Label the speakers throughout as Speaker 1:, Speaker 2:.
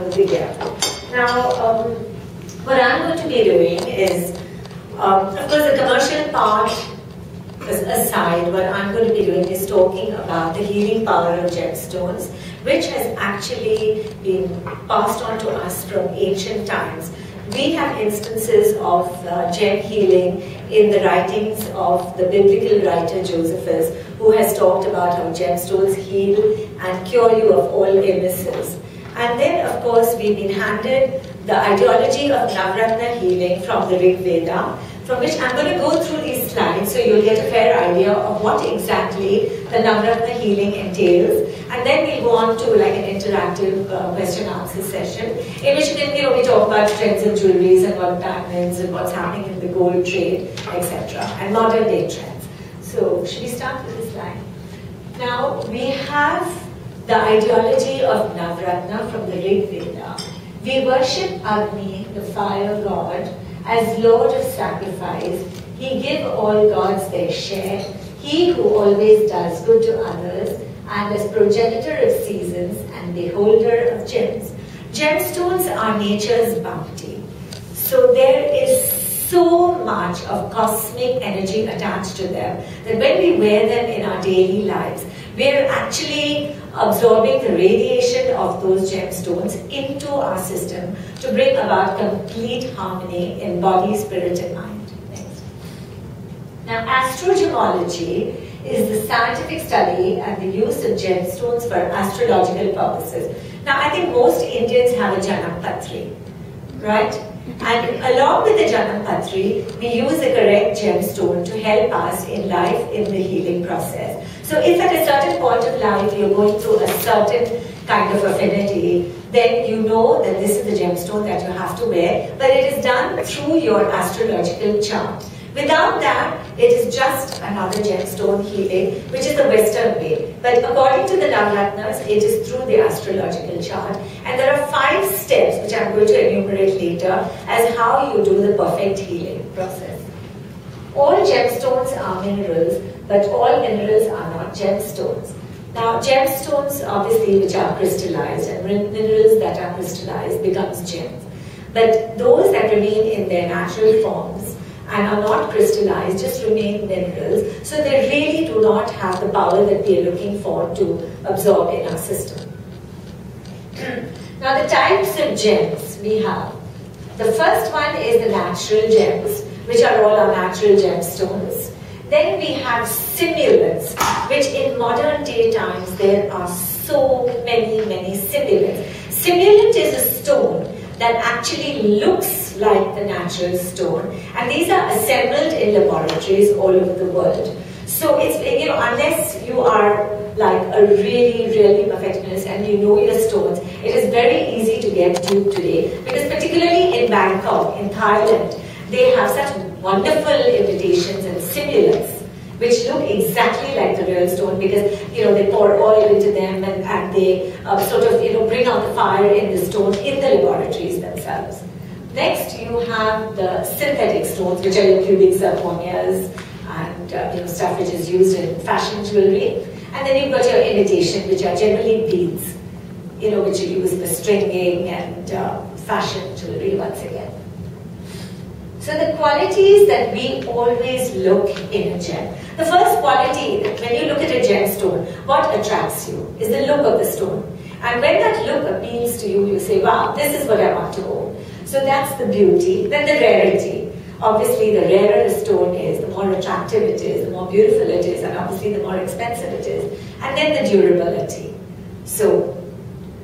Speaker 1: will be there. Now, what I'm going to be doing is, of course, the commercial part aside, what I'm going to be doing is talking about the healing power of gemstones, which has actually been passed on to us from ancient times. We have instances of gem healing in the writings of the biblical writer Josephus, who has talked about how gemstones heal and cure you of all illnesses. And then, of course, we've been handed the ideology of Navratna healing from the Rig Veda, from which I'm going to go through these slides so you'll get a fair idea of what exactly the Navratna healing entails. And then we'll go on to like an interactive question-answer session, in which we talk about trends in jewelries and what diamonds and what's happening in the gold trade, etc. and modern day trends. So, should we start with this slide? Now, we have the ideology of Navratna from the Rig Veda. We worship Agni, the fire god, as Lord of sacrifice. He give all gods their share. He who always does good to others, and as progenitor of seasons and beholder of gems. Gemstones are nature's bounty. So there is so much of cosmic energy attached to them that when we wear them in our daily lives, we're actually absorbing the radiation of those gemstones into our system to bring about complete harmony in body, spirit, and mind. Next. Now, Astro-Gemmology is the scientific study and the use of gemstones for astrological purposes. Now, I think most Indians have a Janam Patri, right? And along with the Janam Patri, we use the correct gemstone to help us in life in the healing process. So if at a certain point of life you're going through a certain kind of affinity, then you know that this is the gemstone that you have to wear, but it is done through your astrological chart. Without that, it is just another gemstone healing, which is the Western way. But according to the Navratnas, it is through the astrological chart. And there are 5 steps, which I'm going to enumerate later, as how you do the perfect healing process. All gemstones are minerals, but all minerals are not gemstones. Now, gemstones, obviously, which are crystallized, and minerals that are crystallized becomes gems. But those that remain in their natural forms and are not crystallized just remain minerals, so they really do not have the power that we are looking for to absorb in our system. Now, the types of gems we have. The first one is the natural gems, which are all our natural gemstones. Then we have simulants, which in modern day times there are so many simulants. Simulant is a stone that actually looks like the natural stone, and these are assembled in laboratories all over the world. So it's, unless you are like a really perfectionist and you know your stones, it is very easy to get duped today, because particularly in Bangkok, in Thailand, they have such wonderful imitations and simulants which look exactly like the real stone, because they pour oil into them and they sort of bring out the fire in the stone in the laboratories themselves. Next, you have the synthetic stones, which are your cubic zirconias and stuff which is used in fashion jewelry. And then you've got your imitation, which are generally beads, which you use for stringing and fashion jewelry once again. So the qualities that we always look in a gem. The first quality, when you look at a gemstone, what attracts you is the look of the stone. And when that look appeals to you, you say, wow, this is what I want to own. So that's the beauty. Then the rarity. Obviously, the rarer the stone is, the more attractive it is, the more beautiful it is, and obviously the more expensive it is. And then the durability. So,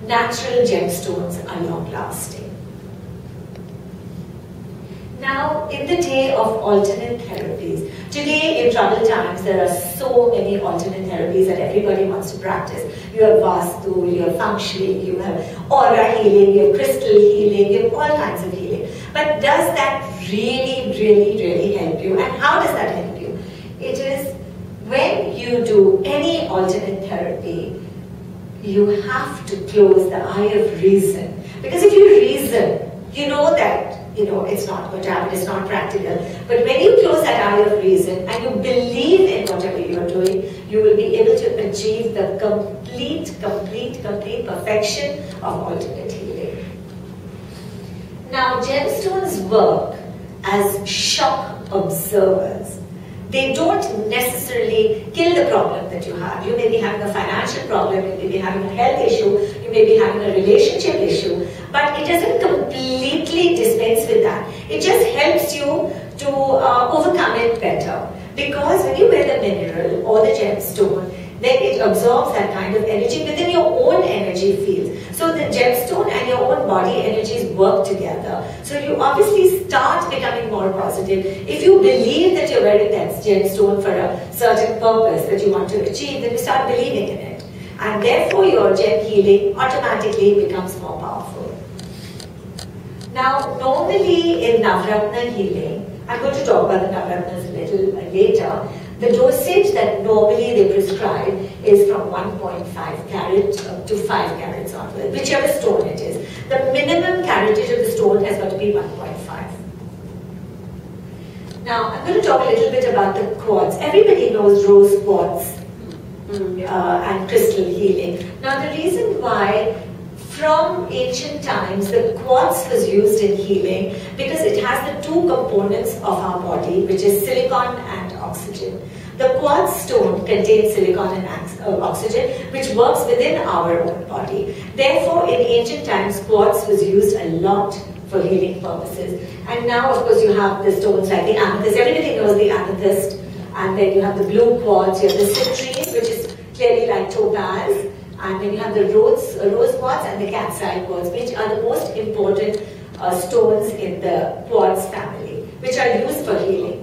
Speaker 1: natural gemstones are long-lasting. Now, in the day of alternate therapies, today in troubled times, there are so many alternate therapies that everybody wants to practice. You have Vastu, you have Feng Shui, you have aura healing, you have crystal healing, you have all kinds of healing. But does that really help you? And how does that help you? It is when you do any alternate therapy, you have to close the eye of reason. Because if you reason, you know that it's not going to happen, it's not practical. But when you close that eye of reason and you believe in whatever you're doing, you will be able to achieve the complete perfection of alternate healing. Now, gemstones work as shock absorbers. They don't necessarily kill the problem that you have. You may be having a financial problem, you may be having a health issue, you may be having a relationship issue, but it doesn't completely dispense with that. It just helps you to overcome it better. Because when you wear the mineral or the gemstone, then it absorbs that kind of energy within your own energy field. So the gemstone and your own body energies work together. So you obviously start becoming more positive. If you believe that you're wearing that gemstone for a certain purpose that you want to achieve, then you start believing in it. And therefore your gem healing automatically becomes more powerful. Now, normally in Navratna healing, I'm going to talk about the Navratnas a little later. The dosage that normally they prescribe is from 1.5 carat to 5 carats onward, whichever stone it is. The minimum caratage of the stone has got to be 1.5. Now, I'm going to talk a little bit about the quartz. Everybody knows rose quartz and crystal healing. Now, the reason why from ancient times the quartz was used in healing because it has the two components of our body, which is silicon and oxygen. The quartz stone contains silicon and oxygen, which works within our own body. Therefore, in ancient times, quartz was used a lot for healing purposes. And now, of course, you have the stones like the amethyst. Everybody knows the amethyst. And then you have the blue quartz, you have the citrine, which is clearly like topaz. And then you have the rose quartz and the cat's eye quartz, which are the most important stones in the quartz family, which are used for healing.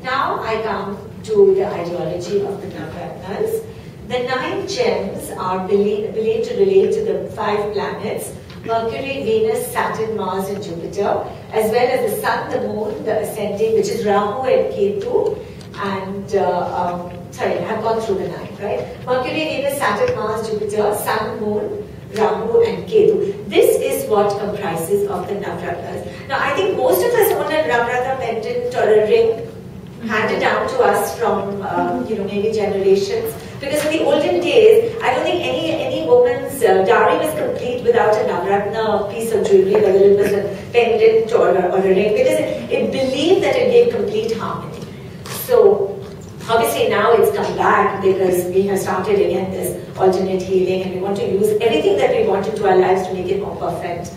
Speaker 1: Now I come to the ideology of the Navratnas. The 9 gems are believed to relate to the 5 planets: Mercury, Venus, Saturn, Mars and Jupiter, as well as the Sun, the Moon, the Ascending, which is Rahu and Ketu, and sorry, I've gone through the 9, right? Mercury, Venus, Saturn, Mars, Jupiter, Sun, Moon, Rahu and Ketu. This is what comprises of the Navratnas. Now, I think most of us own a Navrata pendant or a ring handed down to us from, maybe generations. Because in the olden days, I don't think any woman's dowry was complete without a Navratna piece of jewelry, whether it was a pendant or a ring, because it believed that it gave complete harmony. So, obviously now it's come back because we have started again this alternate healing and we want to use everything that we want into our lives to make it more perfect.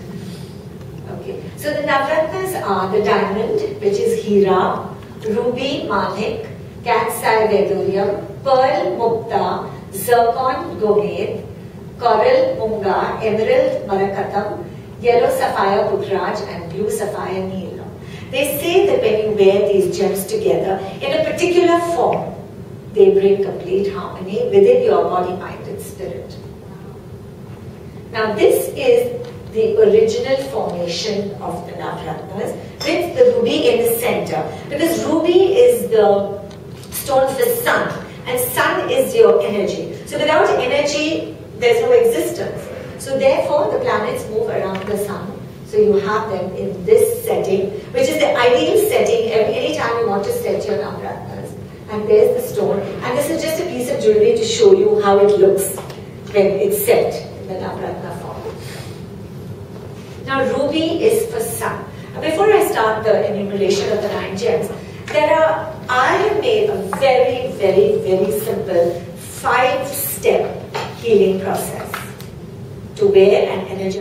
Speaker 1: Okay, so the Navratnas are the diamond, which is Hira, ruby, manik, cat's eye vedurium, pearl, mukta, zircon, gomed, coral, munga, emerald, marakatam, yellow sapphire, putraj and blue sapphire, neelam. They say that when you wear these gems together in a particular form, they bring complete harmony within your body, mind and spirit. Now this is the original formation of the Navratnas with the ruby in the center, because ruby is the stone of the sun and sun is your energy. So without energy, there's no existence. So therefore the planets move around the sun. So you have them in this setting, which is the ideal setting any time you want to set your Navratnas. And there's the stone. And this is just a piece of jewelry to show you how it looks when it's set in the Navratna form. Now ruby is for sun. Now, before I start the enumeration of the 9 gems, I have made a very, very, very simple 5-step healing process to wear and energize.